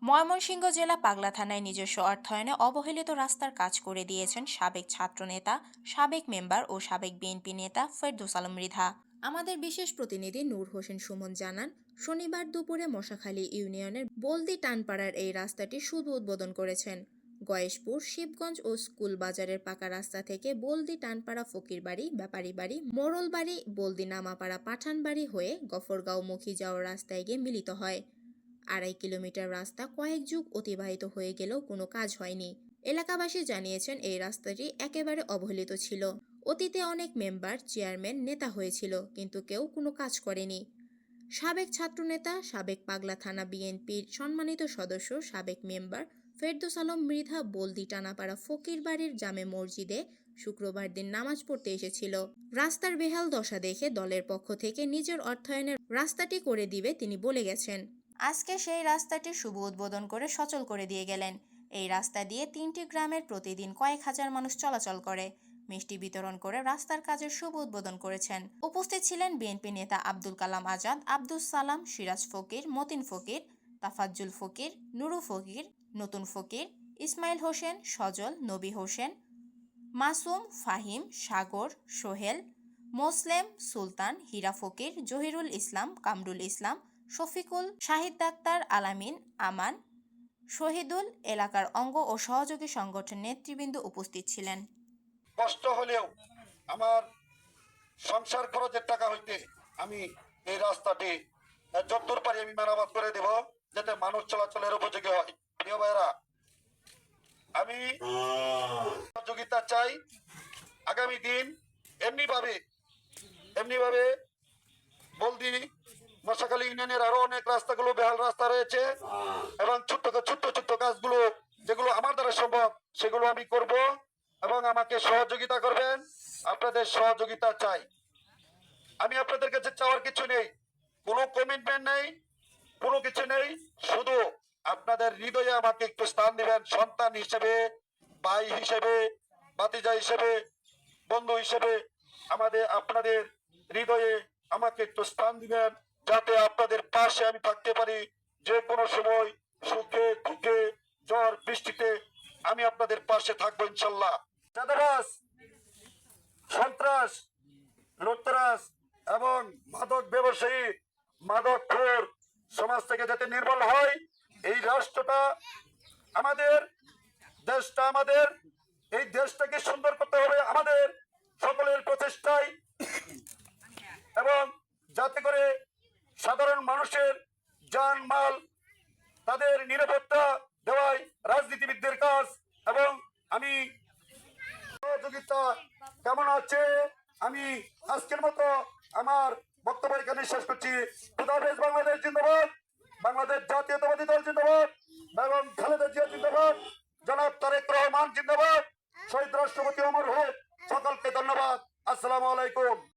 ময়মনসিংহ জেলা পাগলা থানায় নিজস্ব অর্থায়নে অবহেলিত রাস্তার কাজ করে দিয়েছেন সাবেক ছাত্রনেতা, সাবেক মেম্বার ও সাবেক বিএনপি নেতা ফেরদৌস আলম মৃধা। আমাদের বিশেষ প্রতিনিধি নূর হোসেন সুমন জানান, শনিবার দুপুরে মশাখালী ইউনিয়নের বলদি টানপাড়ার এই রাস্তাটি শুভ উদ্বোধন করেছেন। গয়েশপুর, শিবগঞ্জ ও স্কুল বাজারের পাকা রাস্তা থেকে বলদি টানপাড়া ফকিরবাড়ি, ব্যাপারী বাড়ি, মোড়লবাড়ি, বলদি নামাপাড়া পাঠানবাড়ি হয়ে গফরগাঁওমুখী যাওয়ার রাস্তায় গিয়ে মিলিত হয়। 2.5 কিলোমিটার রাস্তা কয়েক যুগ অতিবাহিত হয়ে গেলেও কোনো কাজ হয়নি। এলাকাবাসী জানিয়েছেন এই রাস্তাটি একেবারে অবহেলিত ছিল। অতীতে অনেক মেম্বার, চেয়ারম্যান, নেতা হয়েছিল, কিন্তু কেউ কোনো কাজ করেনি। সাবেক ছাত্রনেতা, সাবেক পাগলা থানা বিএনপির সম্মানিত সদস্য, সাবেক মেম্বার ফেরদৌস আলম মৃধা বলদি টানাপাড়া ফকির বাড়ির জামে মসজিদে শুক্রবার দিন নামাজ পড়তে এসেছিল। রাস্তার বেহাল দশা দেখে দলের পক্ষ থেকে নিজের অর্থায়নে রাস্তাটি করে দিবে তিনি বলে গেছেন। আজকে সেই রাস্তাটি শুভ উদ্বোধন করে সচল করে দিয়ে গেলেন। এই রাস্তা দিয়ে 3টি গ্রামের প্রতিদিন কয়েক হাজার মানুষ চলাচল করে। মিষ্টি বিতরণ করে রাস্তার কাজের শুভ উদ্বোধন করেছেন। উপস্থিত ছিলেন বিএনপি নেতা আব্দুল কালাম আজাদ, আব্দুস সালাম, সিরাজ ফকির, মতিন ফকির, তাফাজ্জুল ফকির, নুরু ফকির, নতুন ফকির, ইসমাইল হোসেন, সজল, নবী হোসেন, মাসুম, ফাহিম, সাগর, সোহেল, মোসলেম, সুলতান, হীরা ফকির, জহিরুল ইসলাম, কামরুল ইসলাম, শফিকুল, শাহিদ ডাক্তার, আলামিন, আমান, শহীদুল, এলাকার অঙ্গ ও সহযোগী সংগঠন নেতৃবৃন্দ উপস্থিত ছিলেন। কষ্ট হলেও আমার সংসার খরচের টাকা হইতে আমি এই রাস্তাটি যতদূর পারি আমি মেরামত করে দেব, যাতে মানুষ চলাচলের উপযোগী হয়। প্রিয় ভাইরা, আমি সহযোগিতা চাই। আগামী দিন এমনিভাবে বলদি মশাখালী ইউনিয়নের আরো অনেক রাস্তাগুলো বেহাল রাস্তা রয়েছে এবং ছোট্ট ছোট্ট কাজগুলো যেগুলো আমার দ্বারা সম্ভব সেগুলো আমি করব এবং আমাকে সহযোগিতা করবেন। আপনাদের সহযোগিতা চাই। আমি আপনাদের কাছে চাওয়ার কিছু নেই, কোনো কমিটমেন্ট নেই, কোনো কিছু নেই, শুধু আপনাদের হৃদয়ে আমাকে একটু স্থান দিবেন। সন্তান হিসেবে, ভাই হিসেবে, ভাতিজা হিসেবে, বন্ধু হিসেবে আপনাদের হৃদয়ে আমাকে একটু স্থান দিবেন, যাতে আপনাদের পাশে আমি থাকতে পারি। যে কোনো সময় সুখে দুঃখে, ঝড় বৃষ্টিতে আমি আপনাদের পাশে থাকবো ইনশাল্লাহ। চাঁদাবাজ, সন্ত্রাস, লুটতরাজ এবং মাদক ব্যবসায়ী, মাদকখোর সমাজ থেকে যাতে নির্মূল হয়, এই রাষ্ট্রটা আমাদের, দেশটা আমাদের, এই দেশটাকে সুন্দর করতে হবে আমাদের সকলের প্রচেষ্টায়, এবং যাতে করে সাধারণ মানুষের জান মাল তাদের নিরাপত্তা দেওয়াই রাজনীতিবিদদের কাজ। এবং আমি সহযোগিতা কেমন আছে, আমি আজকের মতো আমার বক্তব্য এখানে শেষ করছি। খুদা হাফেজ। বাংলাদেশ জিন্দাবাদ, বাংলাদেশ জাতীয়তাবাদী দল জিন্দাবাদ, এবং খালেদা জিয়া জিন্দাবাদ, জনাব তারেক রহমান জিন্দাবাদ, শহীদ রাষ্ট্রপতি অমর হোক। সকলকে ধন্যবাদ। আসসালামু আলাইকুম।